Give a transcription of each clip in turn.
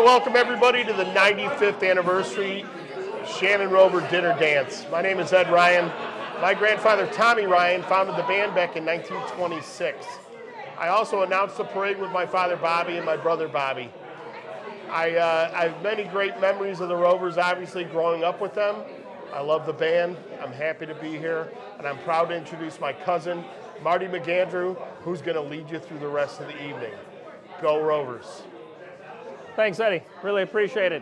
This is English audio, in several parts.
welcome everybody to the 95th anniversary Shannon Rover Dinner Dance. My name is Ed Ryan. My grandfather, Tommy Ryan, founded the band back in 1926. I also announced the parade with my father, Bobby, and my brother, Bobby. I have many great memories of the Rovers, obviously, growing up with them. I love the band. I'm happy to be here, and I'm proud to introduce my cousin, Marty McAndrew, who's going to lead you through the rest of the evening. Go Rovers. Thanks, Eddie. Really appreciate it.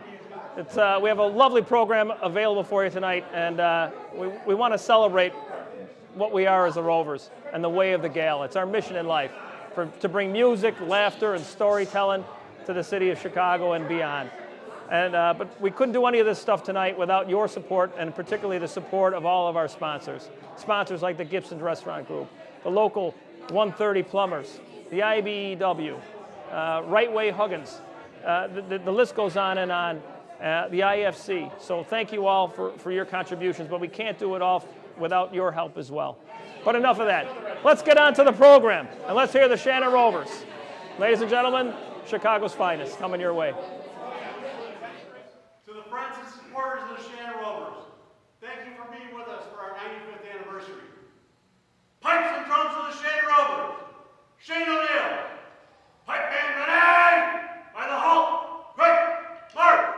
We have a lovely program available for you tonight, and we want to celebrate what we are as the Rovers and the way of the Gale. It's our mission in life, to bring music, laughter, and storytelling to the city of Chicago and beyond. But we couldn't do any of this stuff tonight without your support, and particularly the support of all of our sponsors. Sponsors like the Gibson's Restaurant Group, the local 130 Plumbers, the IBEW, Right Way Huggins. The list goes on and on, the IFC. So thank you all for your contributions, but we can't do it all without your help as well. But enough of that. Let's get on to the program, and let's hear the Shannon Rovers. Ladies and gentlemen, Chicago's finest, coming your way. To the friends and supporters of the Shannon Rovers, thank you for being with us for our 95th anniversary. Pipes and drums of the Shannon Rovers, Shane O'Neill. Pipe band ready! By the halt, quick, march!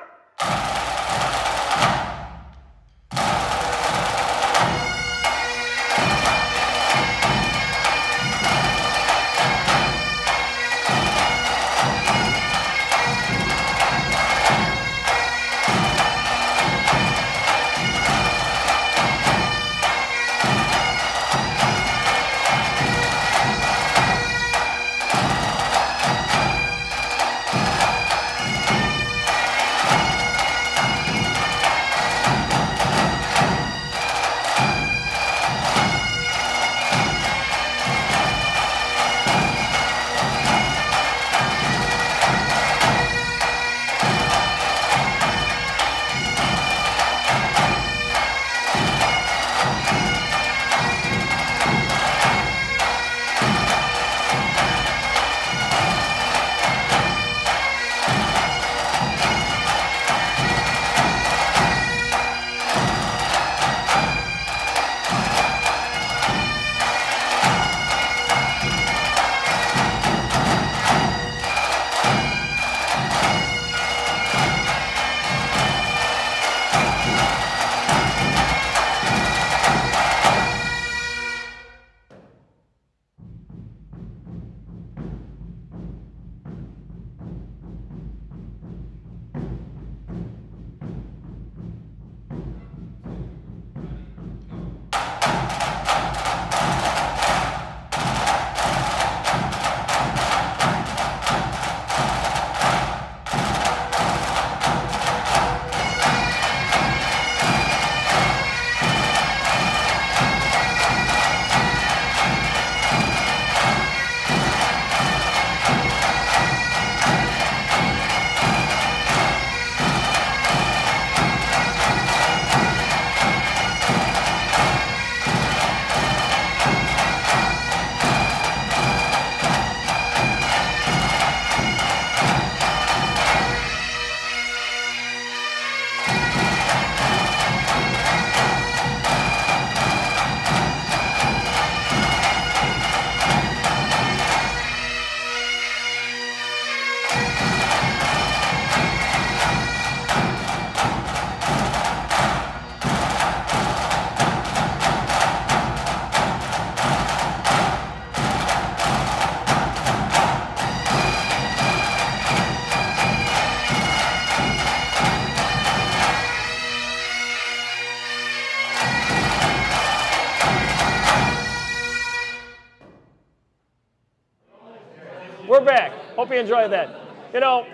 We're back. Hope you enjoyed that. You know,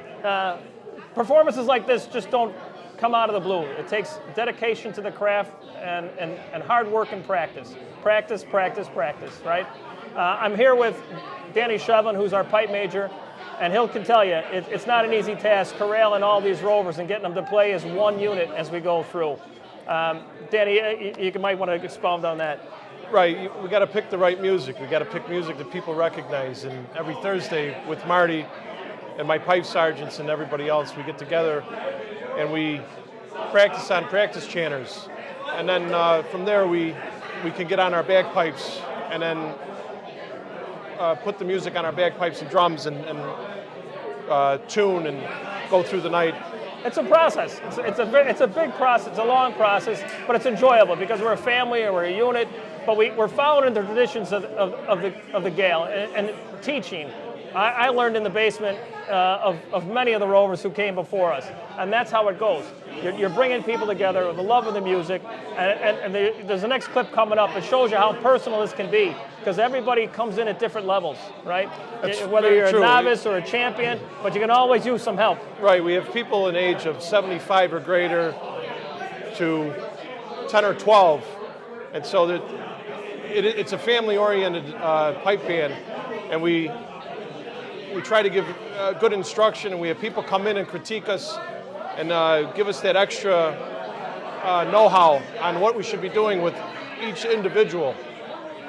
performances like this just don't come out of the blue. It takes dedication to the craft and hard work and practice. Practice, practice, practice, right? I'm here with Danny Shevlin, who's our pipe major, and he can tell you it's not an easy task corralling all these Rovers and getting them to play as one unit as we go through. Danny, you might want to expound on that. Right, we got to pick the right music. We got to pick music that people recognize. And every Thursday with Marty, and my pipe sergeants and everybody else, we get together and we practice on practice chanters. And then from there we can get on our bagpipes and then put the music on our bagpipes and drums and tune and go through the night. It's a process. It's a big process. It's a long process, but it's enjoyable because we're a family and we're a unit. But we're following the traditions of the Gale and teaching. I learned in the basement of many of the Rovers who came before us, and that's how it goes. You're bringing people together with the love of the music, and there's the next clip coming up. It shows you how personal this can be, because everybody comes in at different levels, right? Whether you're a novice or a champion, but you can always use some help. Right, we have people in age of 75 or greater to 10 or 12, and so that it's a family-oriented pipe band, and we try to give good instruction, and we have people come in and critique us and give us that extra know-how on what we should be doing with each individual.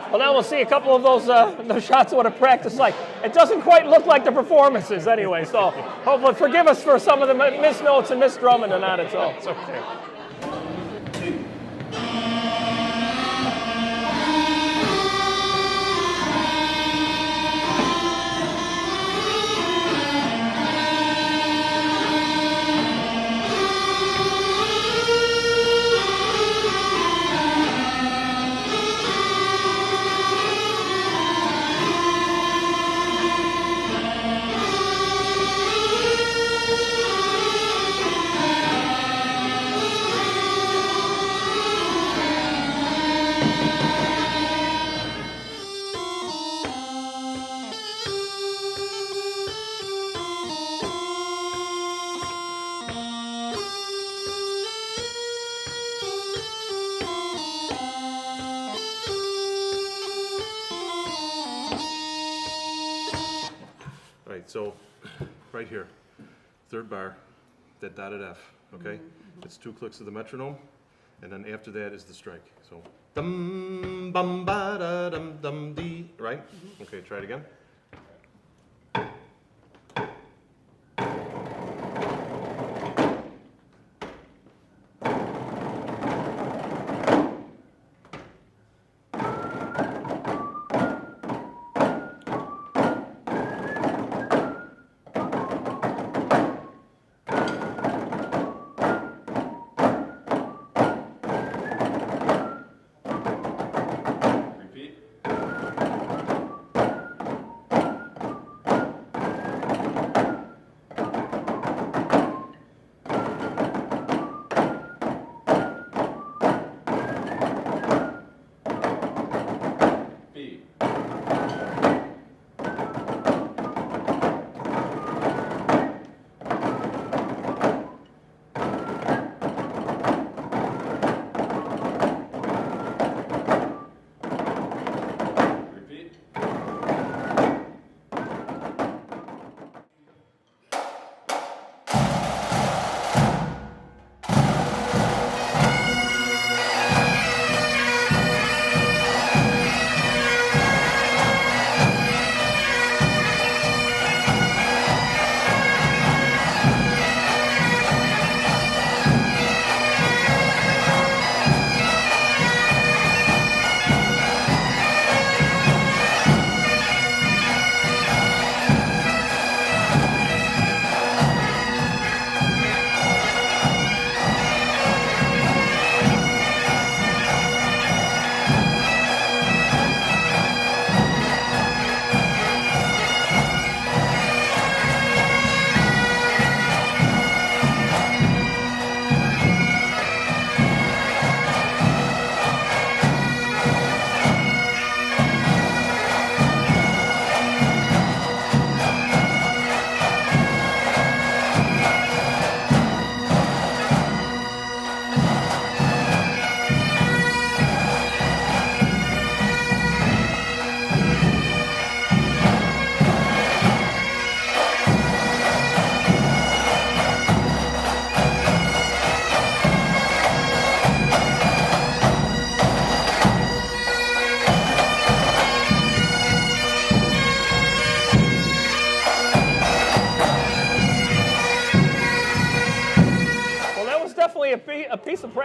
Well, now we'll see a couple of those shots of what a practice like. It doesn't quite look like the performances anyway, so hopefully forgive us for some of the missed notes and missed drumming and that. It's okay. So, right here, third bar, that dotted F, okay? It's 2 clicks of the metronome, and then after that is the strike. So, dum, bum, ba, da, dum, dum, dee, right? Okay, try it again.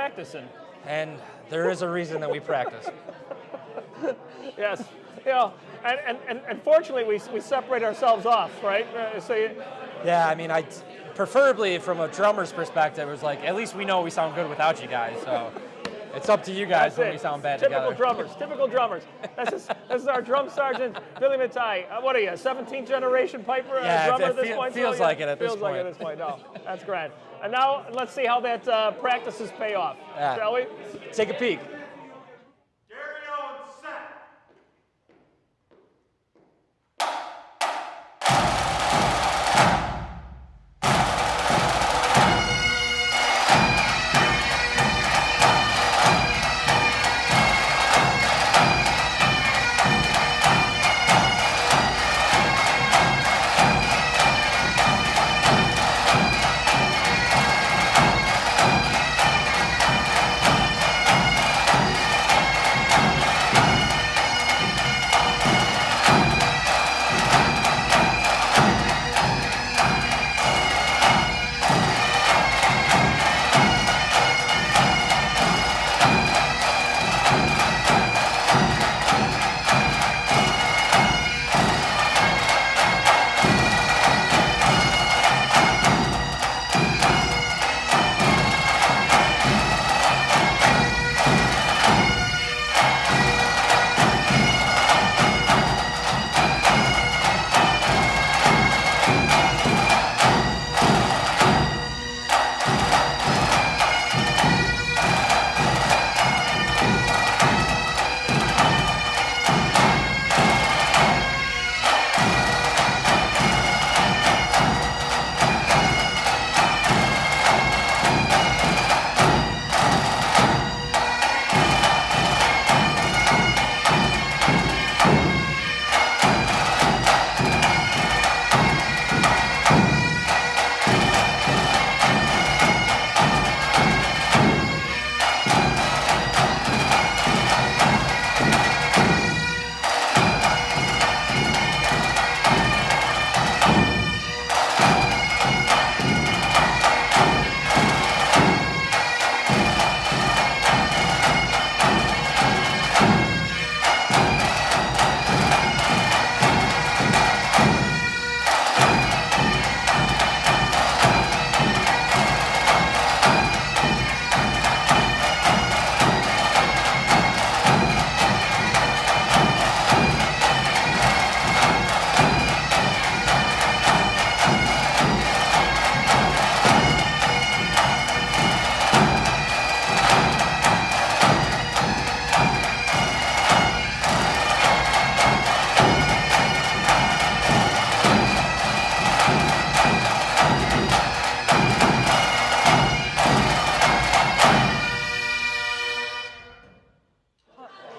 practicing. And there is a reason that we practice. Yes, you know, and fortunately we separate ourselves off, right? Yeah, I mean, preferably from a drummer's perspective, it was like, at least we know we sound good without you guys, so it's up to you guys when we sound bad typical together. Typical drummers. This is our drum sergeant, Billy Matai. What are you, a 17th generation piper drummer at this point? Feels like it at this point. Feels like it at this point, no. That's grand. And now let's see how that practices pay off, shall we? Take a peek.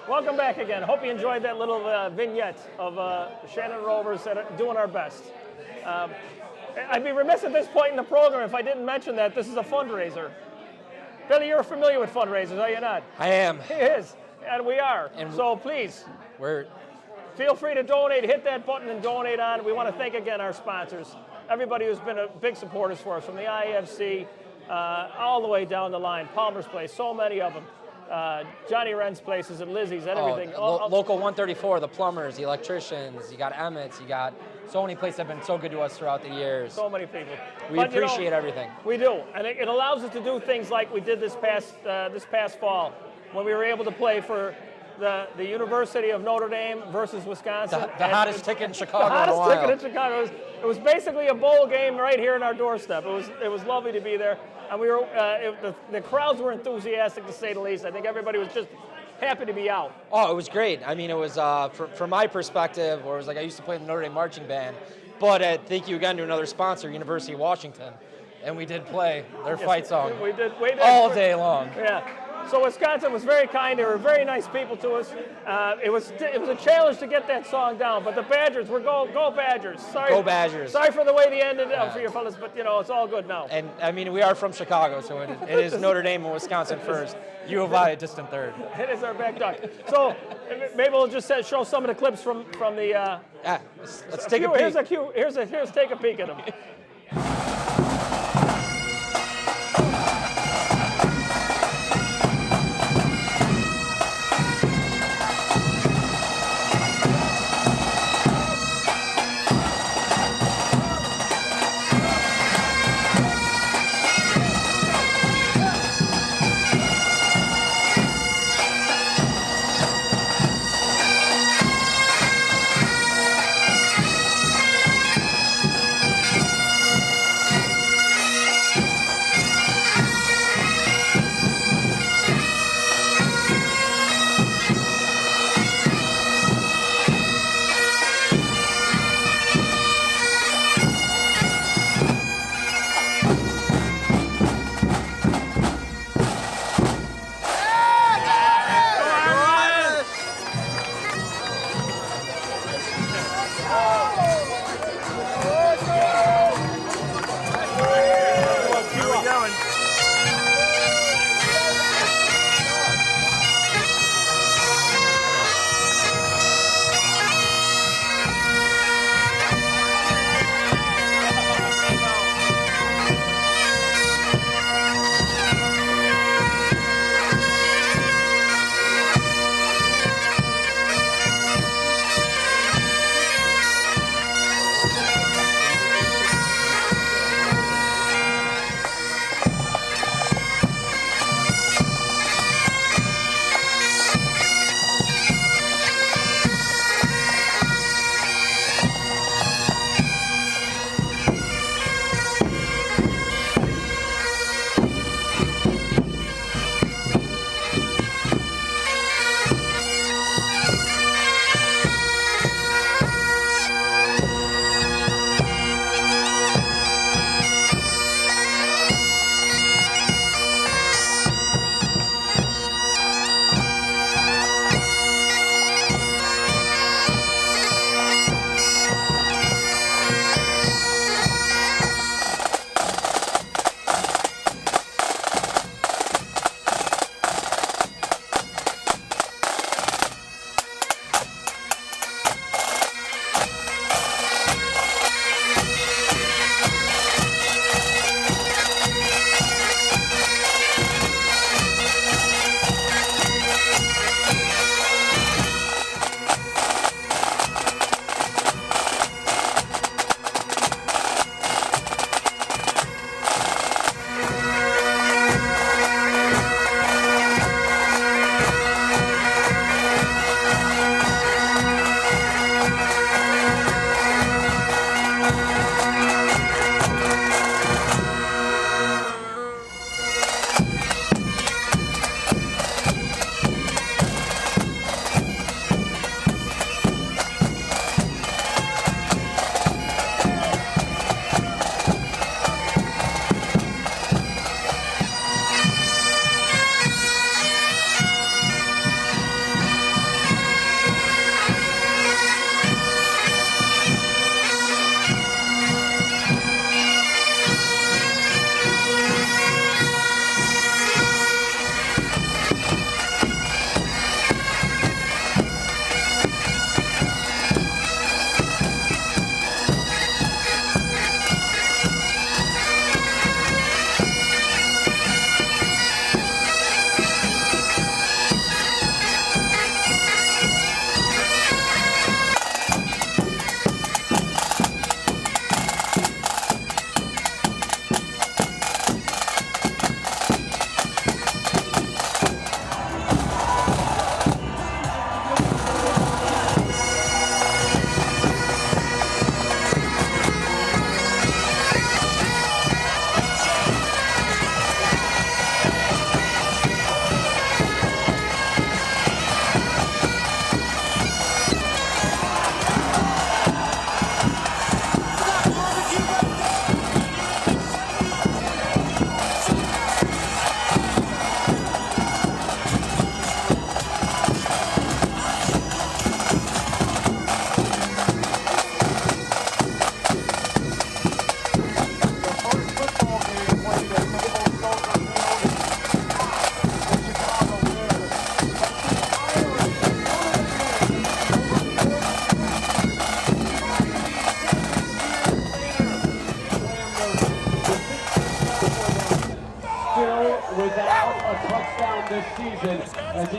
Welcome back again. Hope you enjoyed that little vignette of Shannon Rovers doing our best. I'd be remiss at this point in the program if I didn't mention that this is a fundraiser. Billy, you're familiar with fundraisers, are you not? I am. He is, and we are. And so please, we're feel free to donate. Hit that button and donate on. We want to thank again our sponsors, everybody who's been big supporters for us, from the IAFC all the way down the line. Palmer's Place, so many of them. Johnny Wren's places and Lizzie's and everything. Local 134, the plumbers, the electricians, you got Emmett's, you got so many places that have been so good to us throughout the years. So many people. We appreciate everything. We do, and it allows us to do things like we did this past fall when we were able to play for the University of Notre Dame versus Wisconsin. The hottest ticket in Chicago. The hottest ticket in Chicago. It was basically a bowl game right here in our doorstep. It was lovely to be there. And we were the crowds were enthusiastic, to say the least. I think everybody was just happy to be out. Oh, it was great. I mean, it was from my perspective, where it was like I used to play in the Notre Dame marching band, but thank you again to another sponsor, University of Washington, and we did play their fight song. We did all day long. Yeah. So Wisconsin was very kind. They were very nice people to us. It was a challenge to get that song down, but the Badgers were go Badgers. Sorry, go Badgers. Sorry for the way they ended up for your fellas, but it's all good now. And I mean, we are from Chicago, so it is Notre Dame and Wisconsin first. U of I a distant third. It is our back duck. So maybe we'll just show some of the clips from the. Let's take a peek. Here's take a peek at them.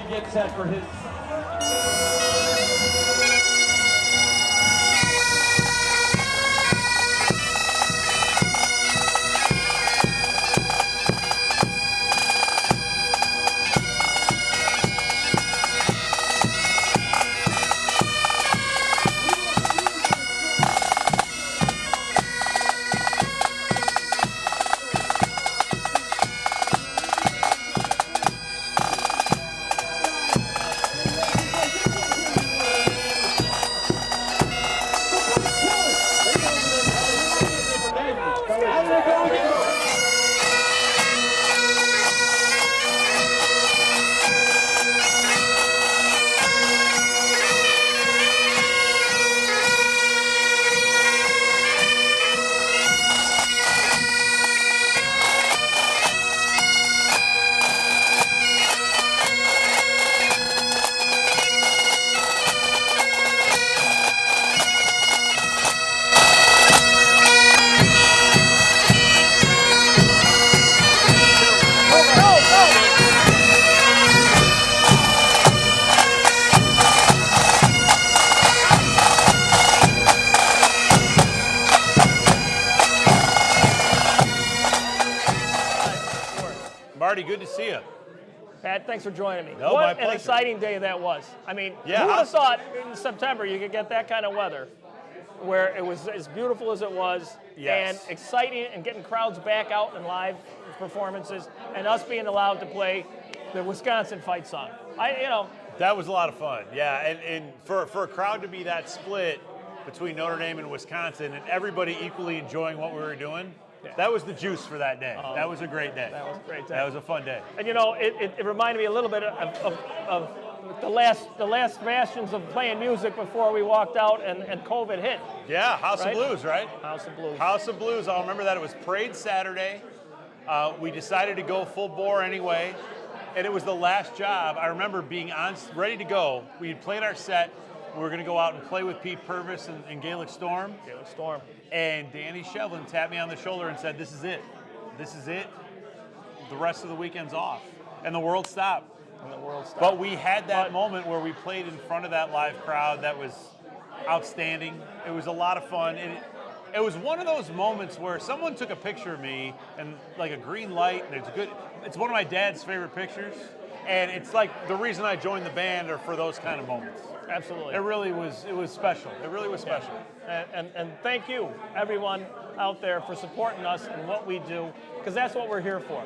Shannon get set for his. Marty, good to see you. Pat, thanks for joining me. No, what my an pleasure. exciting day that was. I mean, Yeah, who would how- have thought in September you could get that kind of weather where it was as beautiful as it was and Yes. exciting and getting crowds back out in live performances and us being allowed to play the Wisconsin fight song. That was a lot of fun. Yeah, and for a crowd to be that split between Notre Dame and Wisconsin and everybody equally enjoying what we were doing, that was the juice for that day. That was a great day. That was a great day. That was a fun day. And it reminded me a little bit of the last bastions of playing music before we walked out and COVID hit. Yeah, House Right? of Blues, right? House of Blues. House of Blues. I'll remember that. It was Parade Saturday. We decided to go full bore anyway, and it was the last job. I remember being ready to go. We had played our set. We were going to go out and play with Pete Purvis and Gaelic Storm. Gaelic Storm. And Danny Shevlin tapped me on the shoulder and said, "This is it. This is it. The rest of the weekend's off." And the world stopped. And the world stopped. But we had that moment where we played in front of that live crowd that was outstanding. It was a lot of fun. And it was one of those moments where someone took a picture of me and like a green light, and it's one of my dad's favorite pictures. And it's like the reason I joined the band are for those kind of moments. Absolutely. It was special. It really was special. And thank you, everyone out there, for supporting us and what we do, because that's what we're here for,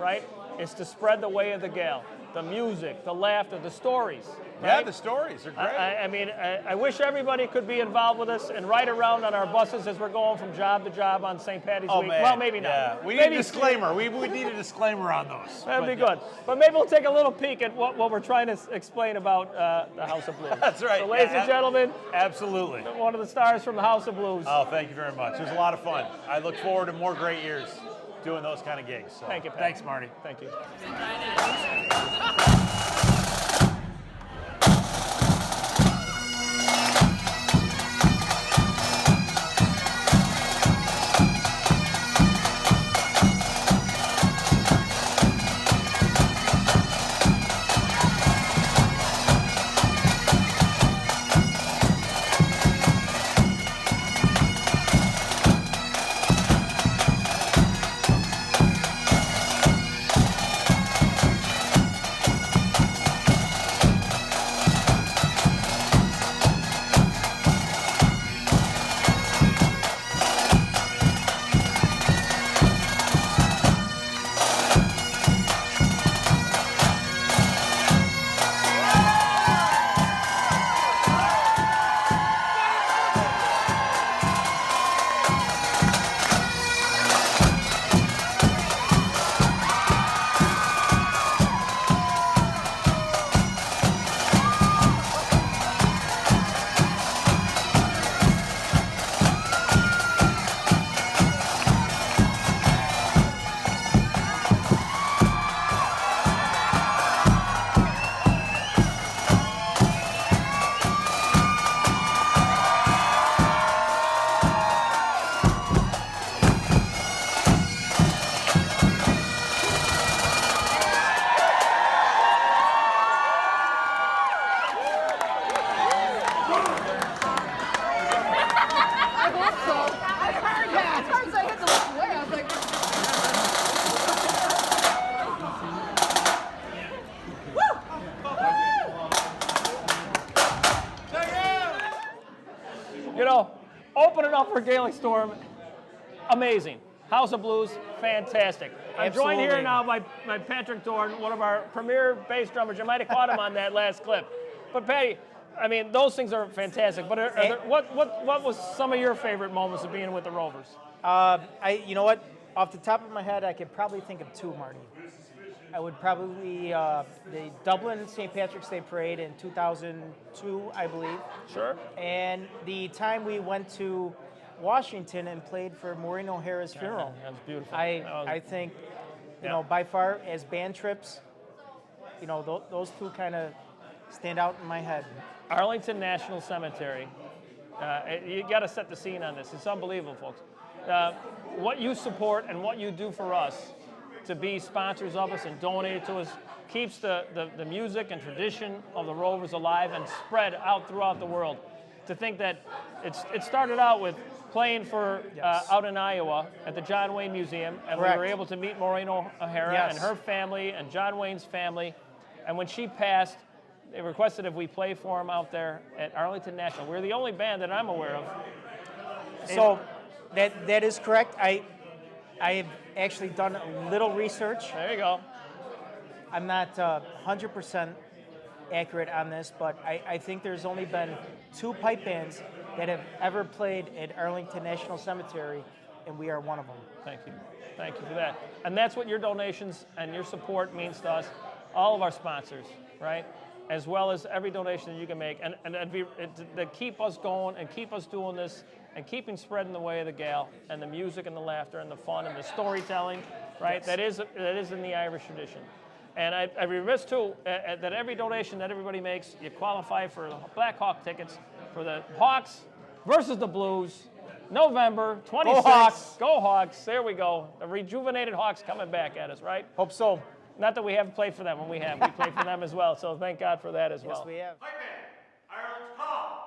right? It's to spread the way of the Gale, the music, the laughter, the stories. Yeah, right? the stories are great. I wish everybody could be involved with us and ride around on our buses as we're going from job to job on St. Patty's Oh, Week. man. Well, maybe not. Yeah. We need Maybe a disclaimer. We need a disclaimer on those. That'd be But, good. But maybe we'll take a little peek at what we're trying to explain about the House of Blues. That's right. So, ladies and gentlemen, Absolutely. one of the stars from the House of Blues. Oh, thank you very much. It was a lot of fun. I look forward to more great years doing those kind of gigs. So, Thank you, Pat. Thanks, Marty. Thank you. opening up for Gaelic Storm, amazing. House of Blues, fantastic. I'm joined here now by Patrick Dorn, one of our premier bass drummers. You might have caught him on that last clip. But Patty, I mean, those things are fantastic. But what was some of your favorite moments of being with the Rovers? You know what? Off the top of my head, I could probably think of two, Marty. I would probably the Dublin St. Patrick's Day Parade in 2002, I believe. Sure. And the time we went to Washington and played for Maureen O'Hara's funeral. That was beautiful. I think, you know, by far as band trips, you know, those two kind of stand out in my head. Arlington National Cemetery. You got to set the scene on this. It's unbelievable, folks. What you support and what you do for us to be sponsors of us and donate to us keeps the music and tradition of the Rovers alive and spread out throughout the world. To think that it started out with playing for out in Iowa at the John Wayne Museum, and Correct. we were able to meet Maureen O'Hara and her family and John Wayne's family. And when she passed, they requested if we play for them out there at Arlington National. We're the only band that I'm aware of. So that is correct. I have actually done a little research. There you go. I'm not 100% accurate on this, but I think there's only been 2 pipe bands that have ever played at Arlington National Cemetery, and we are one of them. Thank you. Thank you for that. And that's what your donations and your support means to us, all of our sponsors, right? As well as every donation that you can make. And to keep us going and keep us doing this and keeping spreading the way of the Gal and the music and the laughter and the fun and the storytelling, right? Yes. That is in the Irish tradition. And I remiss too that every donation that everybody makes, you qualify for the Black Hawk tickets for the Hawks versus the Blues, November 26th. Go Hawks! Go Hawks! There we go. The rejuvenated Hawks coming back at us, right? Hope so. Not that we haven't played for them when we have. We played for them as well. So thank God for that as well. Yes, we have. Pipe band, Ireland's call.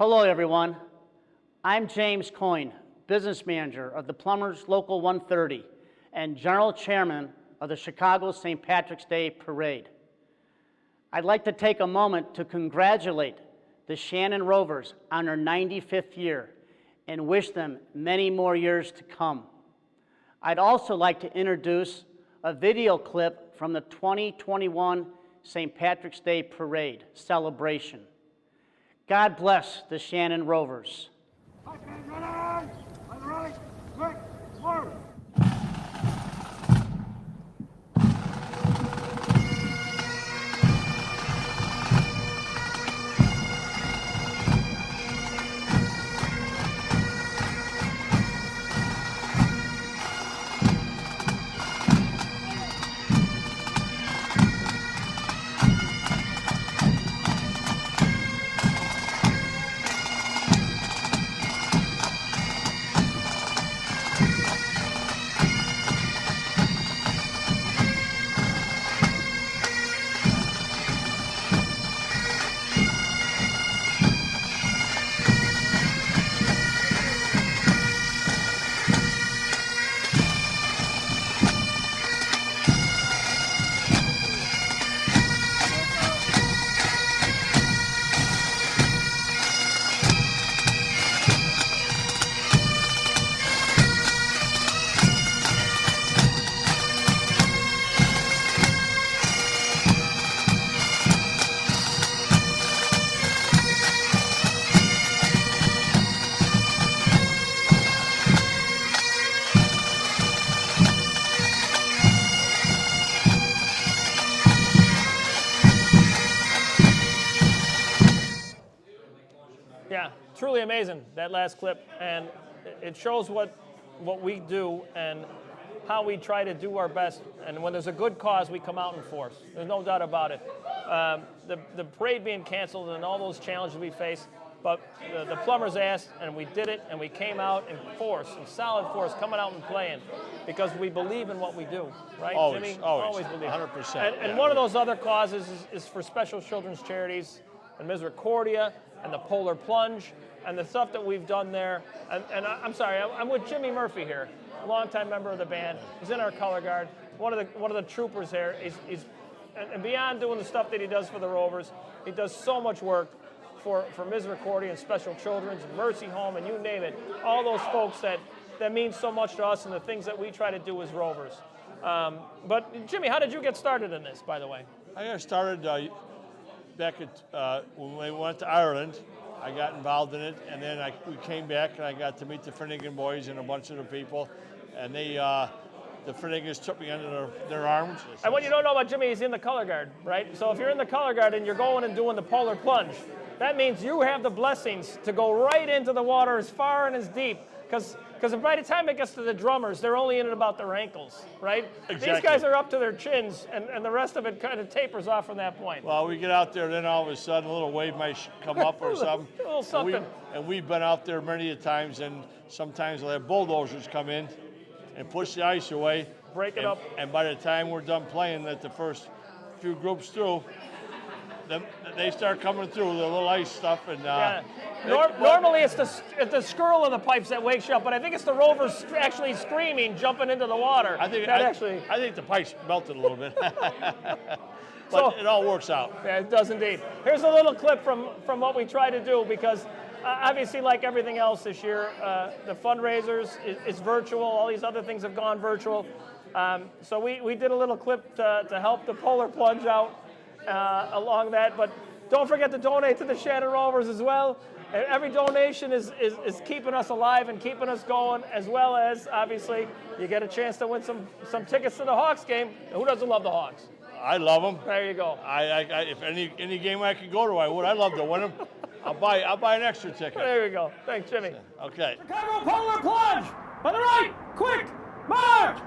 Hello, everyone. I'm James Coyne, business manager of the Plumbers Local 130 and general chairman of the Chicago St. Patrick's Day Parade. I'd like to take a moment to congratulate the Shannon Rovers on their 95th year and wish them many more years to come. I'd also like to introduce a video clip from the 2021 St. Patrick's Day Parade celebration. God bless the Shannon Rovers. Yeah, truly amazing, that last clip, and it shows what we do and how we try to do our best, and when there's a good cause, we come out in force. There's no doubt about it. The parade being canceled and all those challenges we face, but the plumbers asked, and we did it, and we came out in force, in solid force, coming out and playing, because we believe in what we do, right, Always, Jimmy? always, Believe. 100%. And one of those other causes is for special children's charities and Misericordia and the Polar Plunge and the stuff that we've done there. And I'm sorry, I'm with Jimmy Murphy here, a longtime member of the band. He's in our color guard. One of the troopers here. And beyond doing the stuff that he does for the Rovers, he does so much work for Misericordia and Special Children's and Mercy Home and you name it. All those folks that mean so much to us and the things that we try to do as Rovers. But Jimmy, how did you get started in this, by the way? I got started back at when we went to Ireland. I got involved in it, and then we came back, and I got to meet the Finnegan boys and a bunch of the people, and the Finnegans took me under their arms. And what you don't know about Jimmy, he's in the color guard, right? So if you're in the color guard and you're going and doing the Polar Plunge, that means you have the blessings to go right into the water as far and as deep, because by the time it gets to the drummers, they're only in at about their ankles, right? Exactly. These guys are up to their chins, and the rest of it kind of tapers off from that point. Well, we get out there, then all of a sudden a little wave might come up or something. A little something. And we've been out there many a times, and sometimes they'll have bulldozers come in and push the ice away. Break it up. And by the time we're done playing, that the first few groups through, they start coming through the little ice stuff, and yeah. Normally it's the skirl of the pipes that wakes you up, but I think it's the Rovers actually screaming, jumping into the water. I think the pipes melted a little bit, but so, it all works out. Yeah, it does indeed. Here's a little clip from what we try to do, because obviously, like everything else this year, the fundraisers is virtual. All these other things have gone virtual. So we did a little clip to help the Polar Plunge out along that, but don't forget to donate to the Shannon Rovers as well. Every donation is keeping us alive and keeping us going, as well as, obviously, you get a chance to win some tickets to the Hawks game. Who doesn't love the Hawks? I love them. There you go. If any game I could go to, I would. I'd love to win them. I'll buy an extra ticket. There you go. Thanks, Jimmy. Okay. Chicago Polar Plunge! On the right! Quick! March!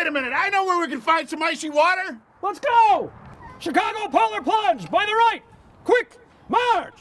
Wait a minute, I know where we can find some icy water. Let's go! Chicago Polar Plunge by the right. Quick, march!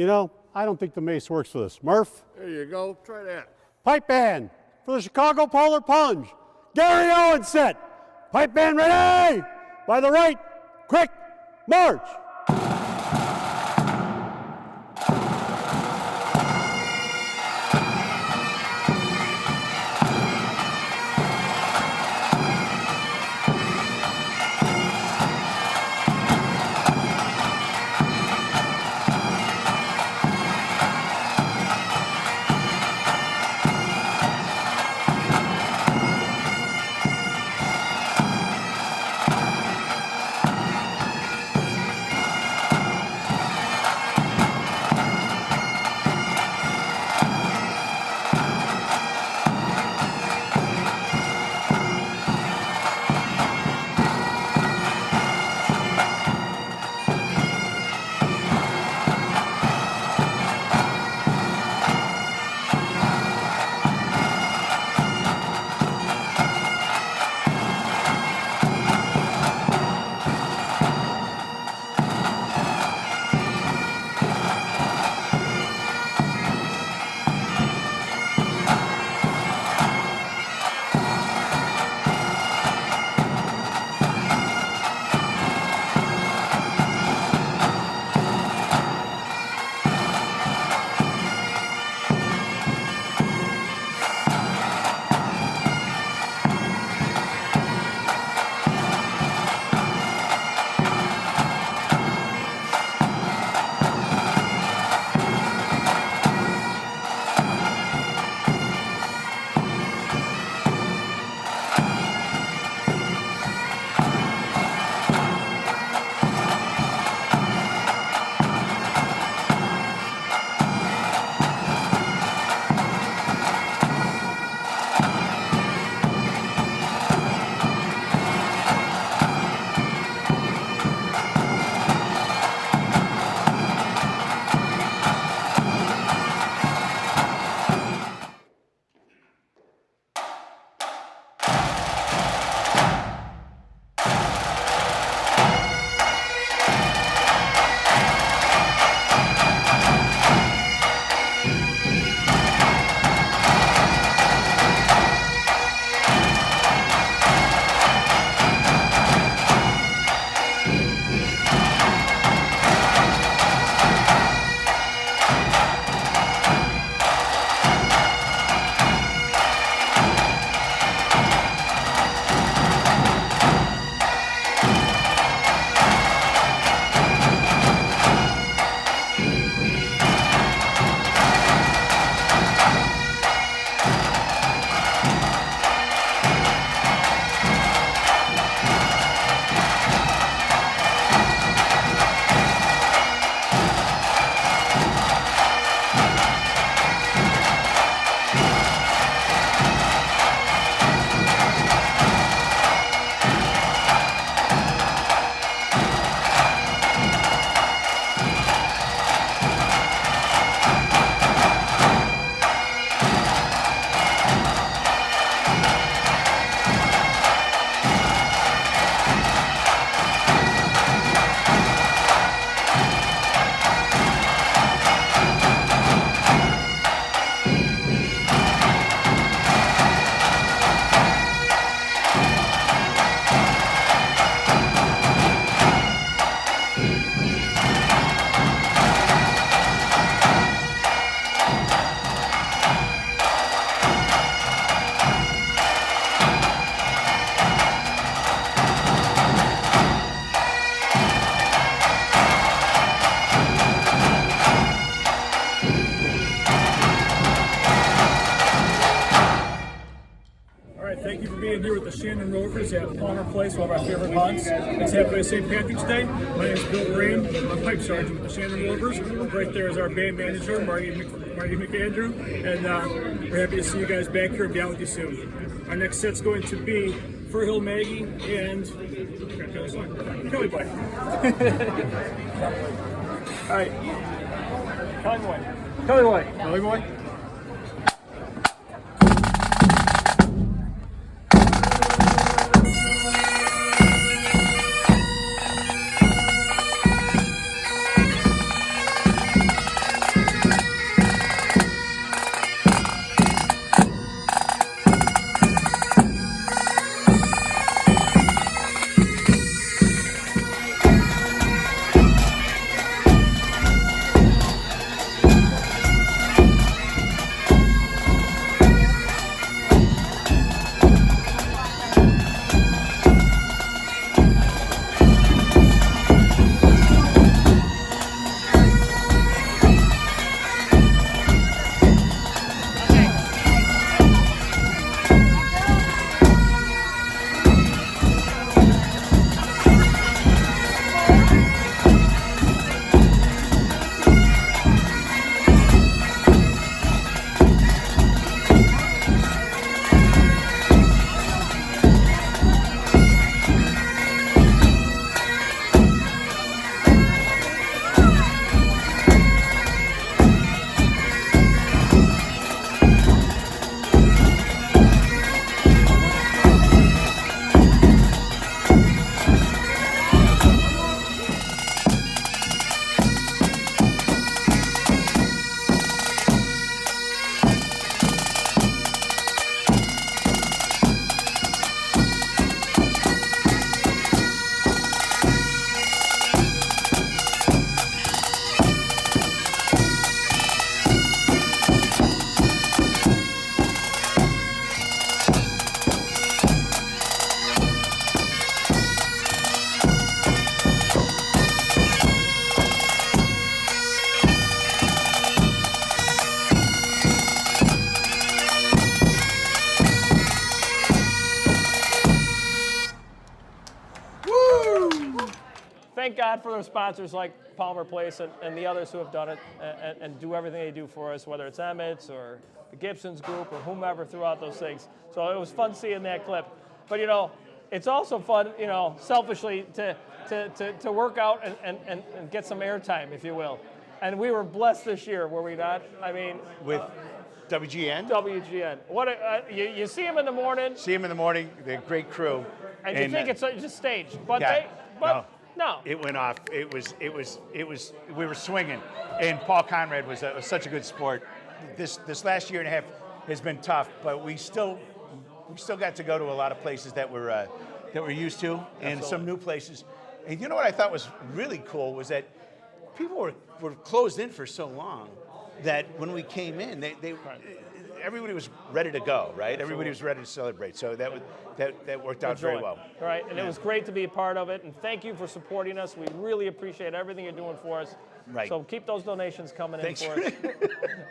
You know, I don't think the mace works for this. Murph? There you go. Try that. Pipe band for the Chicago Polar Plunge. Gary Owen set. Pipe band ready. By the right. Quick. March. Shannon Rovers at Palmer Place, one of our favorite hunts. It's halfway St. Patrick's Day. My name is Bill Green. I'm a pipe sergeant with the Shannon Rovers. Right there is our band manager, Marty McAndrew. And we're happy to see you guys back here and be out with you soon. Our next set's going to be Fur Hill Maggie and Kelly Boy. All right. Kelly Boy. Kelly Boy. Kelly Boy. Thank God for their sponsors like Palmer Place and the others who have done it and do everything they do for us, whether it's Emmett's or the Gibson's group or whomever throughout those things. So it was fun seeing that clip. But, you know, it's also fun, you know, selfishly to work out and get some airtime, if you will. And we were blessed this year, were we not? I mean, With WGN? WGN. What you see them in the morning. See them in the morning. They're a great crew. And you think it's just staged, but yeah, no. It went off. It was. We were swinging, and Paul Conrad was such a good sport. This last year and a half has been tough, but we still got to go to a lot of places that we're used to, and Absolutely. some new places. And you know what I thought was really cool was that people were closed in for so long that when we came in, they everybody was ready to go, right? Everybody was ready to celebrate. So that worked out very well. Right, and it was great to be a part of it. And thank you for supporting us. We really appreciate everything you're doing for us. Right. So keep those donations coming Thanks. in for us.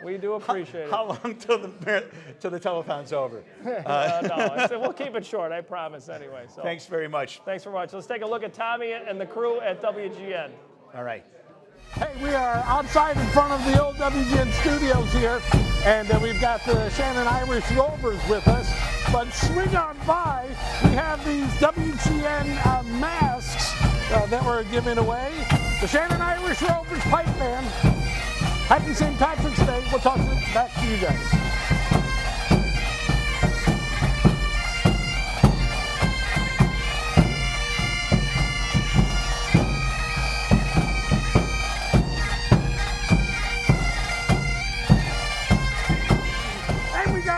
We do appreciate it. How long till the telethon's over? No, we'll keep it short. I promise. Anyway. So Thanks very much. Thanks very much. Let's take a look at Tommy and the crew at WGN. All right. Hey, we are outside in front of the old WGN studios here, and we've got the Shannon Irish Rovers with us. But swing on by, we have these WGN masks that we're giving away. The Shannon Irish Rovers Pipe Band. Happy St. Patrick's Day. We'll talk back to you guys.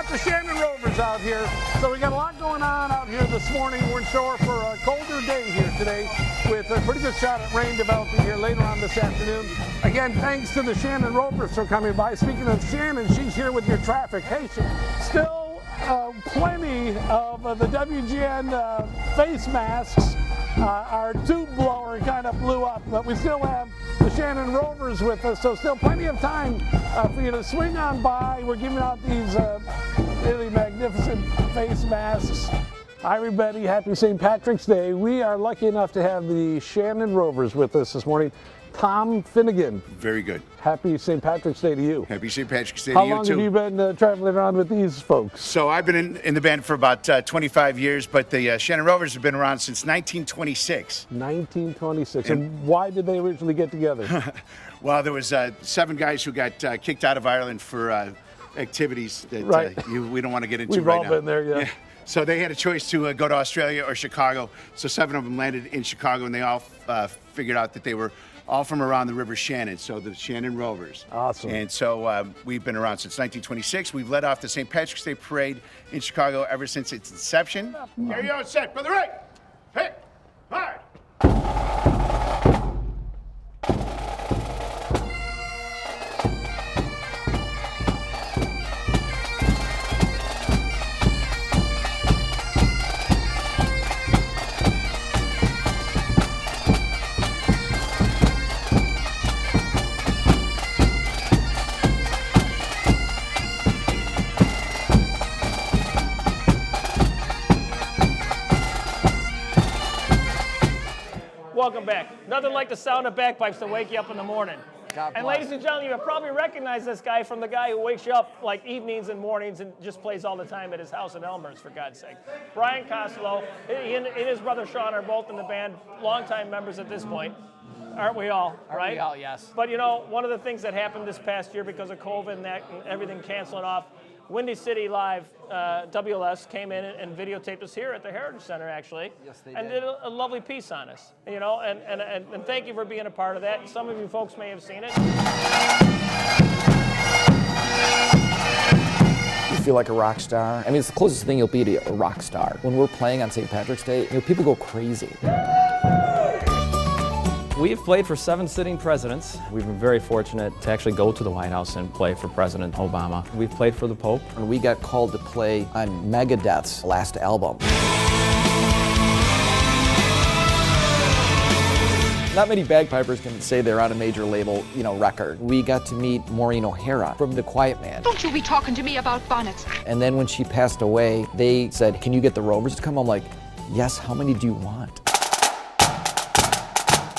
The Shannon Rovers out here. So we got a lot going on out here this morning. We're in store for a colder day here today with a pretty good shot at rain developing here later on this afternoon. Again, thanks to the Shannon Rovers for coming by. Speaking of Shannon, she's here with your traffic. Hey, still plenty of the WGN face masks. Our tube blower kind of blew up, but we still have the Shannon Rovers with us, so still plenty of time for you to swing on by. We're giving out these really magnificent face masks. Hi, everybody. Happy St. Patrick's Day. We are lucky enough to have the Shannon Rovers with us this morning. Tom Finnegan. Very good. Happy St. Patrick's Day to you. Happy St. Patrick's Day How to you, long too. have you been traveling around with these folks? So I've been in the band for about 25 years, but the Shannon Rovers have been around since 1926. 1926. And why did they originally get together? Well, there was 7 guys who got kicked out of Ireland for activities that Right. we don't want to get into We've right all now. been there, yeah. So they had a choice to go to Australia or Chicago. So 7 of them landed in Chicago, and they all figured out that they were all from around the River Shannon, so the Shannon Rovers. Awesome. And so we've been around since 1926. We've led off the St. Patrick's Day Parade in Chicago ever since its inception. Here you go, set, brother right. Hey, hard. Welcome back. Nothing like the sound of bagpipes to wake you up in the morning. God And bless. ladies and gentlemen, you probably recognize this guy from the guy who wakes you up like evenings and mornings and just plays all the time at his house in Elmhurst, for God's sake. Brian Costello, he and his brother Sean are both in the band, longtime members at this point. Aren't we all, right? Aren't we all, yes. But you know, one of the things that happened this past year because of COVID and everything canceling off, Windy City Live, WLS came in and videotaped us here at the Heritage Center, actually. Yes, they and did. did a lovely piece on us. You know, and thank you for being a part of that. Some of you folks may have seen it. You feel like a rock star. I mean, it's the closest thing you'll be to a rock star. When we're playing on St. Patrick's Day, people go crazy. We've played for 7 sitting presidents. We've been very fortunate to actually go to the White House and play for President Obama. We've played for the Pope. And we got called to play on Megadeth's last album. Not many bagpipers can say they're on a major label, record. We got to meet Maureen O'Hara from The Quiet Man. Don't you be talking to me about bonnets. And then when she passed away, they said, "Can you get the Rovers to come?" I'm like, "Yes, how many do you want?"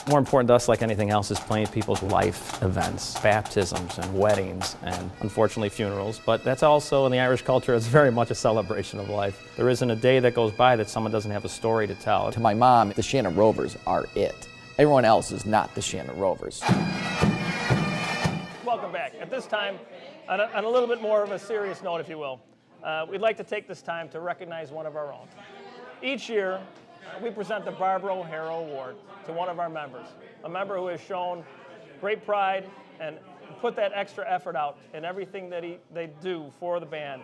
More important to us, like anything else, is playing people's life events, baptisms and weddings, and unfortunately funerals. But that's also, in the Irish culture, it's very much a celebration of life. There isn't a day that goes by that someone doesn't have a story to tell. To my mom, the Shannon Rovers are it. Everyone else is not the Shannon Rovers. Welcome back. At this time, on a little bit more of a serious note, if you will, we'd like to take this time to recognize one of our own. Each year, we present the Barbara O'Hara Award to one of our members, a member who has shown great pride and put that extra effort out in everything that they do for the band.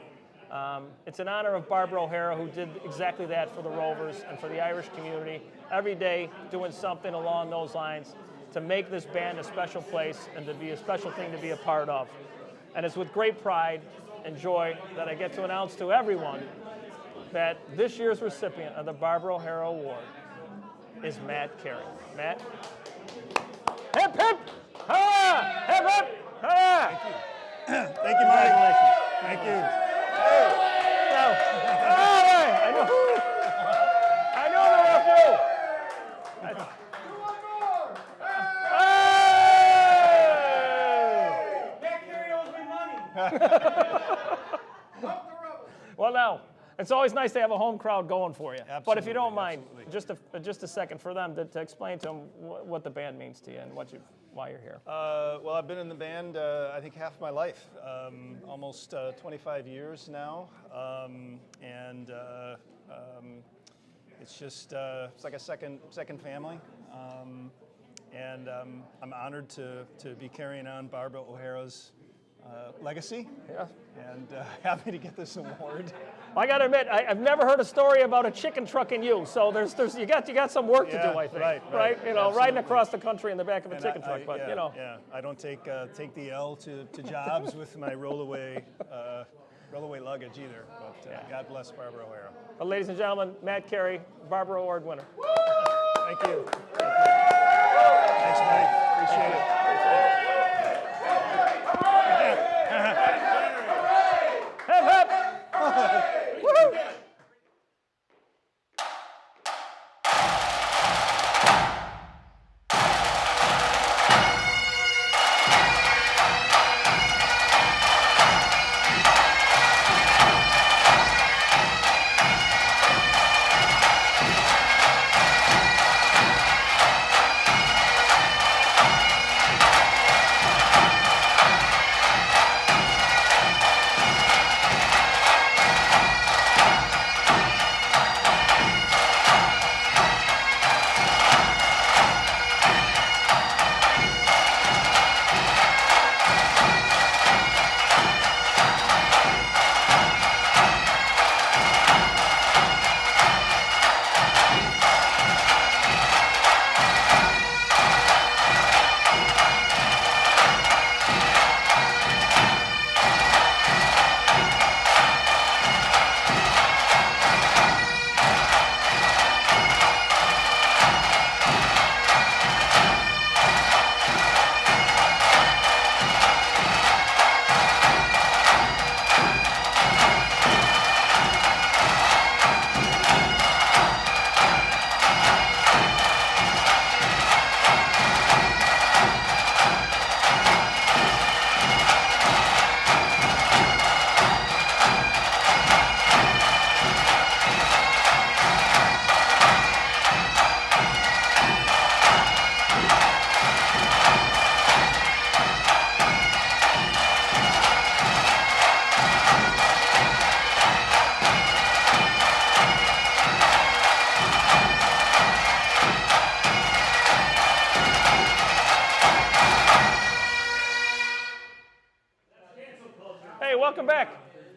It's in honor of Barbara O'Hara, who did exactly that for the Rovers and for the Irish community, every day doing something along those lines to make this band a special place and to be a special thing to be a part of. And it's with great pride and joy that I get to announce to everyone that this year's recipient of the Barbara O'Hara Award is Matt Carey. Matt? Hip, hip, hurrah! Hip, hip, hurrah! Thank you, Mike. Thank you. Now, all right, I know there are a few. Matt Carey owes me money. Well, now, it's always nice to have a home crowd going for you. Absolutely, But if you don't mind, just a second for them to explain to them what the band means to you and why you're here. Well, I've been in the band, I think, half my life, almost 25 years now, and it's just it's like a second family, and I'm honored to be carrying on Barbara O'Hara's legacy. Yeah. And happy to get this award. I got to admit, I've never heard a story about a chicken truck in you. So you got some work to do, I think. Right. You know, riding across the country in the back of a chicken truck. But Yeah, I don't take the L to jobs with my rollaway luggage either. But God bless Barbara O'Hara. But ladies and gentlemen, Matt Carey, Barbara Award winner. Thank you. Thanks, Mike. Appreciate it. Hip, hip. Woo-hoo.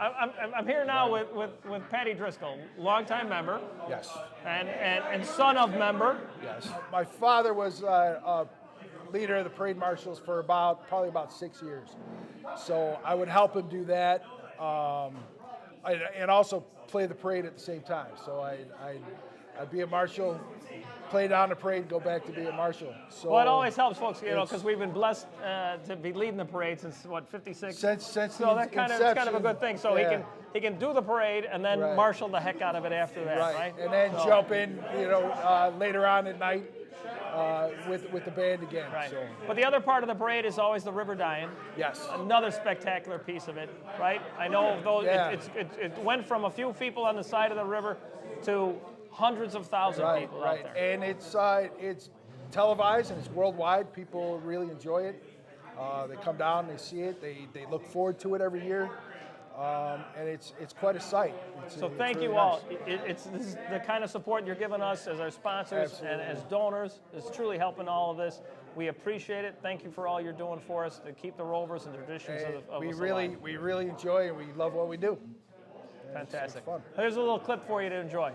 I'm here now with Patty Driscoll, longtime member. Yes. And son of member. Yes. My father was a leader of the parade marshals for probably about 6 years. So I would help him do that, and also play the parade at the same time. So I'd be a marshal, play down the parade, go back to be a marshal. So well, it always helps, folks, because we've been blessed to be leading the parade since what, 56. Since so the that kind of it's kind of a good thing. So yeah. he can do the parade and then marshal the heck out of it after that, right? And then jump in, later on at night with the band again. Right. So. But the other part of the parade is always the river dying. Yes. Another spectacular piece of it, right? I know those. Yeah. It went from a few people on the side of the river to hundreds of thousands of people out there. And it's televised and it's worldwide. People really enjoy it. They come down, they see it, they look forward to it every year, and it's quite a sight. So thank really you all. nice. This is the kind of support you're giving us as our sponsors and as donors. It's truly helping all of this. We appreciate it. Thank you for all you're doing for us to keep the Rovers and traditions of we us really alive. we really enjoy and we love what we do. Fantastic. It's fun. Here's a little clip for you to enjoy.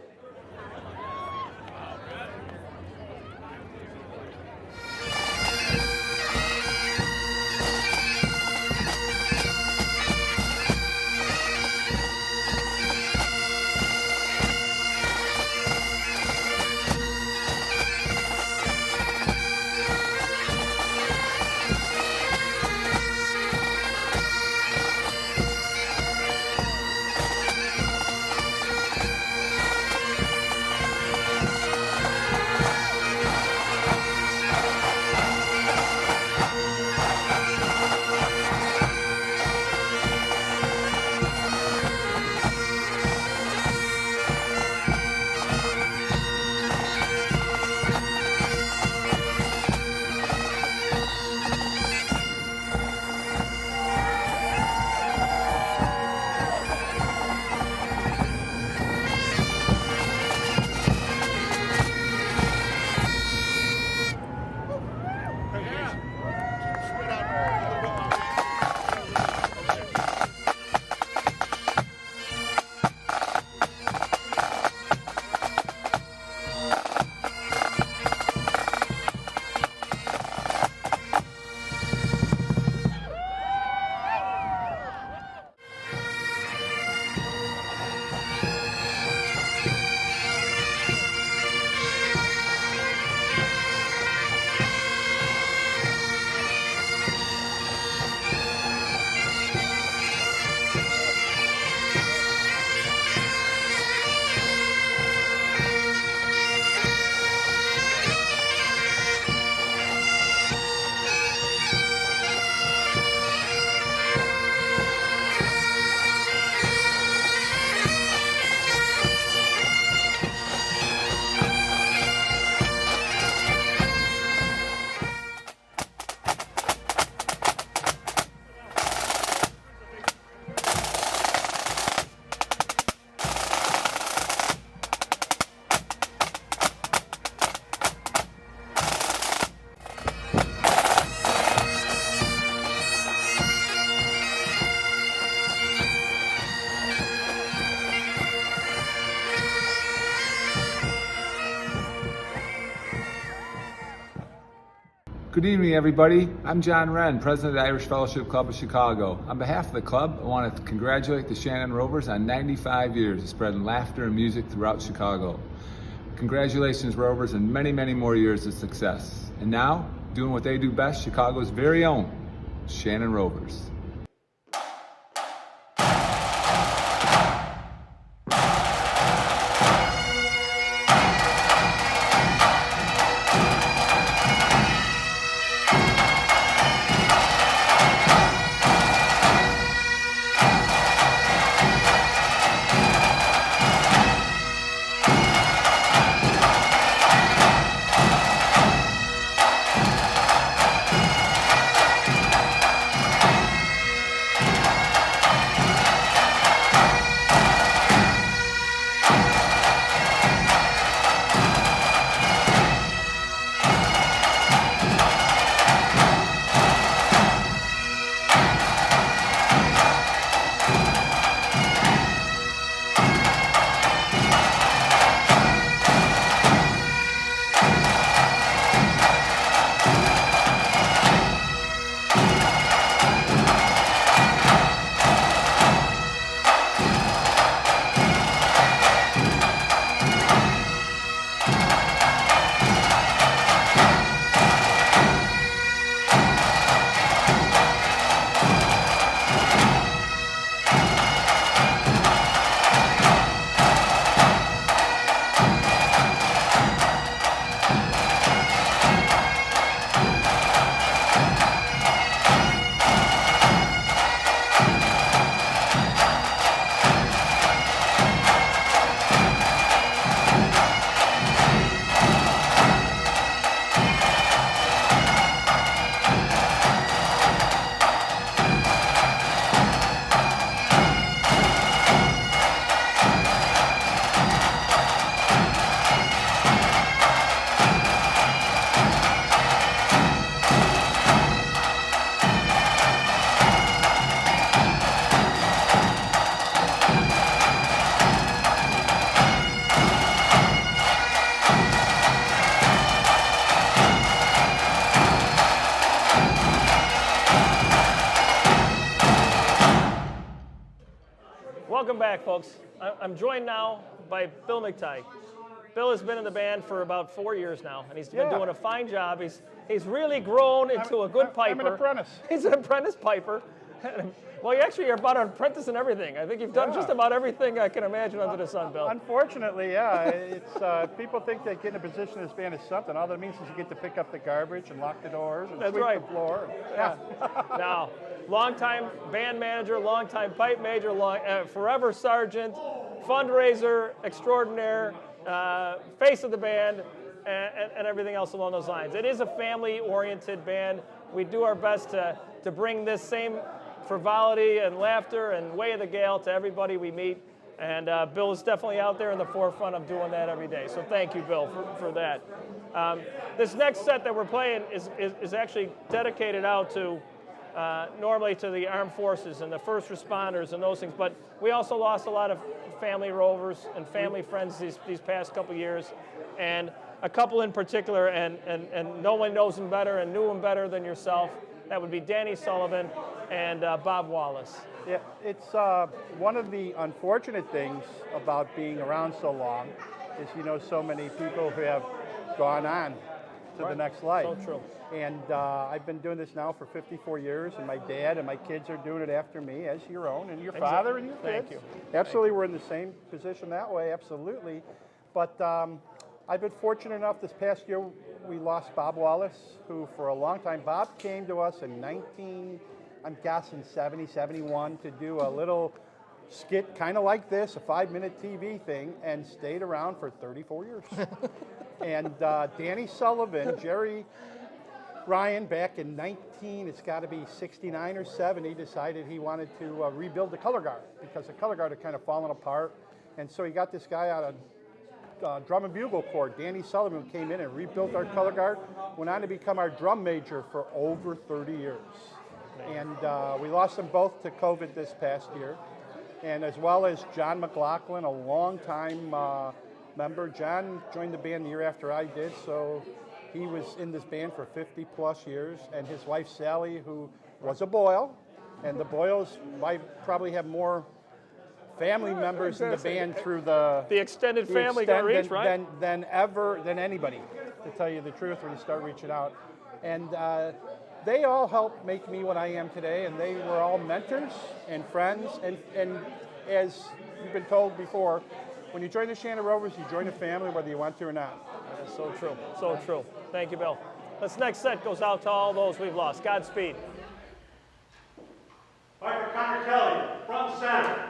Good evening, everybody. I'm John Wren, president of the Irish Fellowship Club of Chicago. On behalf of the club, I want to congratulate the Shannon Rovers on 95 years of spreading laughter and music throughout Chicago. Congratulations, Rovers, and many, many more years of success. And now, doing what they do best, Chicago's very own Shannon Rovers. back, folks. I'm joined now by Bill McTighe. Bill has been in the band for about 4 years now, and he's been doing a fine job. He's really grown into a good piper. I'm an apprentice. He's an apprentice piper. Well, you're about an apprentice in everything. I think you've done just about everything I can imagine under the sun, Bill. Unfortunately, yeah. It's people think they get in a position in this band is something. All that means is you get to pick up the garbage and lock the doors and sweep the floor. Yeah. Now, longtime band manager, longtime pipe major, forever sergeant, fundraiser extraordinaire, face of the band, and everything else along those lines. It is a family-oriented band. We do our best to bring this same frivolity and laughter and way of the Gale to everybody we meet. And Bill is definitely out there in the forefront of doing that every day. So thank you, Bill, for that. This next set that we're playing is actually dedicated out to normally to the armed forces and the first responders and those things. But we also lost a lot of family Rovers and family friends these past couple years. And a couple in particular, and no one knows them better and knew them better than yourself. That would be Danny Sullivan and Bob Wallace. Yeah, it's one of the unfortunate things about being around so long is so many people who have gone on to the next life. So true. And I've been doing this now for 54 years, and my dad and my kids are doing it after me, as your own, and your father and your kids. Thank you. Absolutely, we're in the same position that way, absolutely. But I've been fortunate enough this past year, we lost Bob Wallace, who for a long time, Bob came to us in 70, 71, to do a little skit kind of like this, a 5-minute TV thing, and stayed around for 34 years. And Danny Sullivan, Jerry Ryan, back in it's got to be 69 or 70, decided he wanted to rebuild the color guard because the color guard had kind of fallen apart. And so he got this guy out of drum and bugle corps, Danny Sullivan, who came in and rebuilt our color guard, went on to become our drum major for over 30 years. And we lost them both to COVID this past year. And as well as John McLaughlin, a longtime member. John joined the band the year after I did, so he was in this band for 50 plus years. And his wife Sally, who was a Boyle, and the Boyles might probably have more family members in the band through the extended family got reach, right? Than anybody, to tell you the truth, when you start reaching out. And they all helped make me what I am today, and they were all mentors and friends. And as you've been told before, when you join the Shannon Rovers, you join a family whether you want to or not. That's so true, so true. Thank you, Bill. This next set goes out to all those we've lost. Godspeed. Piper Connor Kelly, front and center.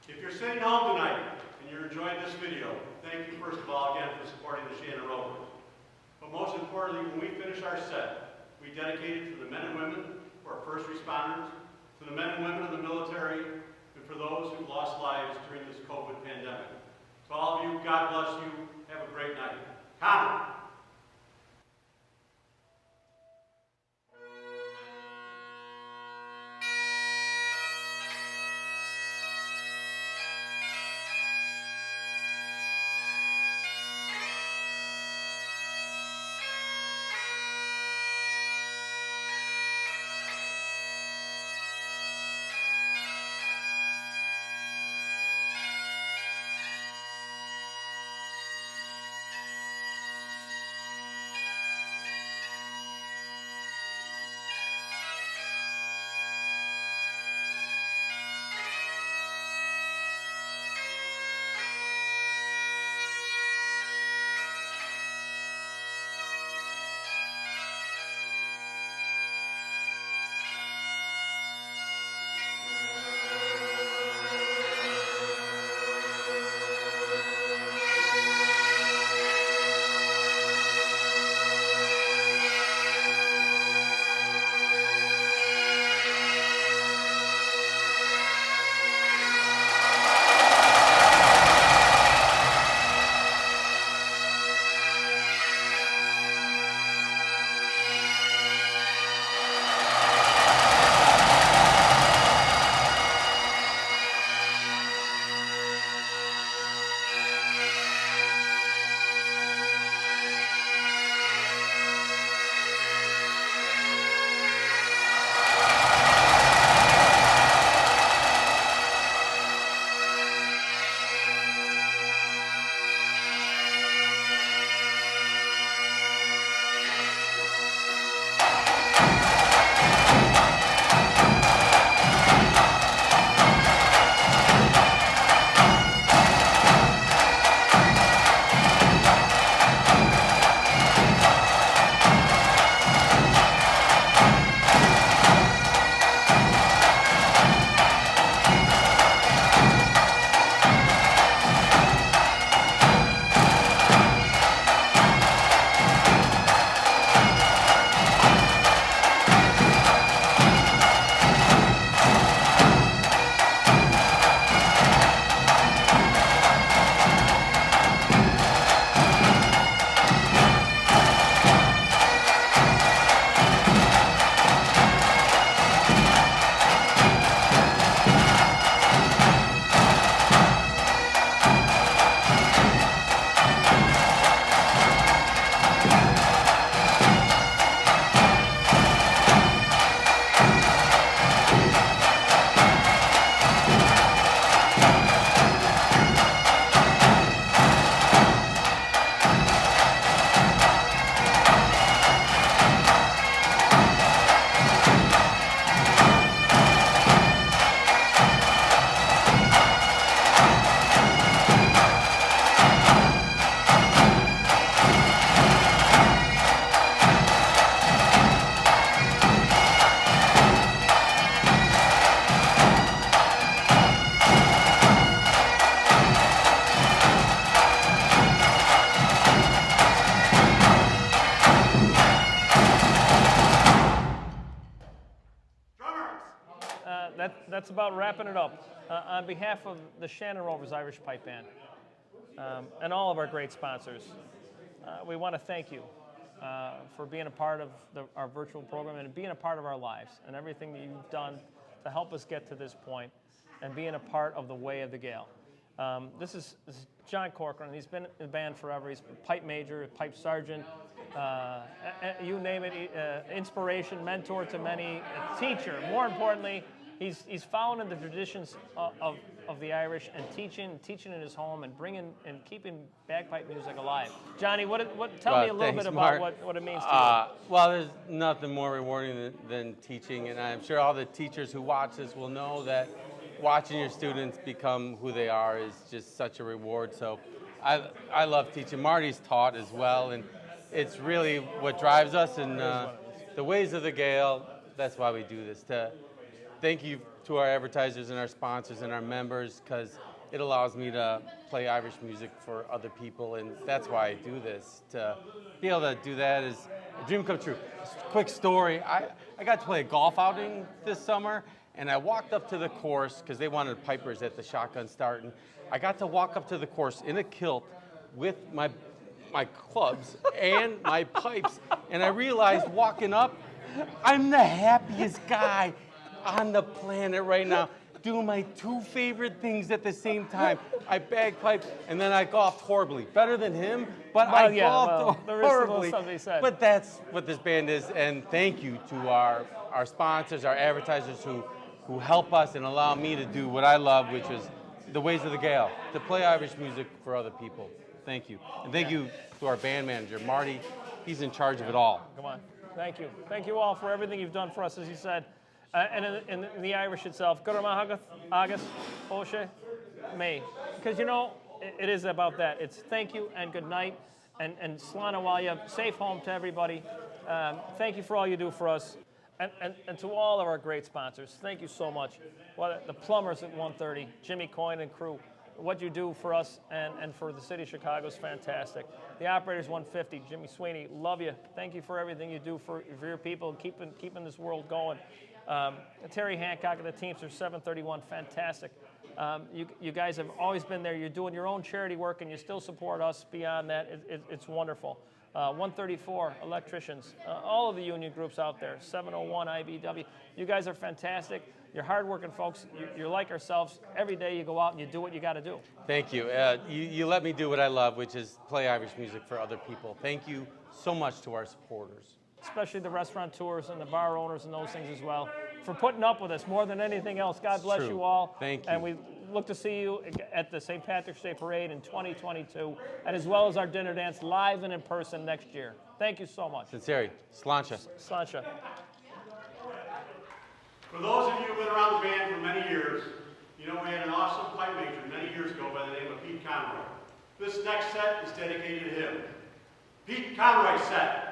If you're sitting home tonight and you're enjoying this video, thank you first of all again for supporting the Shannon Rovers. But most importantly, when we finish our set, we dedicate it to the men and women who are first responders, to the men and women of the military, and for those who've lost lives during this COVID pandemic. To all of you, God bless you. Have a great night. Connor. that's about wrapping it up. On behalf of the Shannon Rovers Irish Pipe Band and all of our great sponsors, we want to thank you for being a part of our virtual program and being a part of our lives and everything that you've done to help us get to this point and being a part of the way of the Gale. This is John Corcoran. He's been in the band forever. He's a pipe major, pipe sergeant, you name it, inspiration, mentor to many, a teacher. More importantly, he's following the traditions of the Irish and teaching in his home and bringing and keeping bagpipe music alive. Johnny, tell me a little bit about what it means to you. Well, there's nothing more rewarding than teaching, and I'm sure all the teachers who watch this will know that watching your students become who they are is just such a reward. So I love teaching. Marty's taught as well, and it's really what drives us, and the ways of the Gale, that's why we do this. Thank you to our advertisers and our sponsors and our members, because it allows me to play Irish music for other people, and that's why I do this. To be able to do that is a dream come true. Quick story, I got to play a golf outing this summer, and I walked up to the course, because they wanted pipers at the shotgun start, and I got to walk up to the course in a kilt with my clubs and my pipes, and I realized walking up, I'm the happiest guy on the planet right now, doing my two favorite things at the same time. I bagpipe and then I golfed horribly. Better than him, but I golfed horribly. But that's what this band is, and thank you to our sponsors, our advertisers who help us and allow me to do what I love, which is the ways of the Gale, to play Irish music for other people. Thank you. And thank you to our band manager, Marty. He's in charge of it all. Come on. Thank you. Thank you all for everything you've done for us, as you said. And in the Irish itself, Guramahagat, Agus, Oshe, May. Because, you know, it is about that. It's thank you and good night and Slana Walia. Safe home to everybody. Thank you for all you do for us. And to all of our great sponsors, thank you so much. Well, the plumbers at 130, Jimmy Coyne and crew. What you do for us and for the city of Chicago is fantastic. The operators 150, Jimmy Sweeney, love you. Thank you for everything you do for your people, keeping this world going. Terry Hancock and the Teamsters 731, fantastic. You guys have always been there. You're doing your own charity work and you still support us beyond that. It's wonderful. 134 electricians, all of the union groups out there, 701 IBW. You guys are fantastic. You're hardworking folks. You're like ourselves. Every day you go out and you do what you got to do. Thank you. You let me do what I love, which is play Irish music for other people. Thank you so much to our supporters. Especially the restaurateurs and the bar owners and those things as well, for putting up with us more than anything else. God bless you all. Thank you. And we look to see you at the St. Patrick's Day Parade in 2022, and as well as our dinner dance live and in person next year. Thank you so much. Sincerely, Slancha. Slancha. For those of you who've been around the band for many years, you know we had an awesome pipe major many years ago by the name of Pete Conroy. This next set is dedicated to him. Pete Conroy set.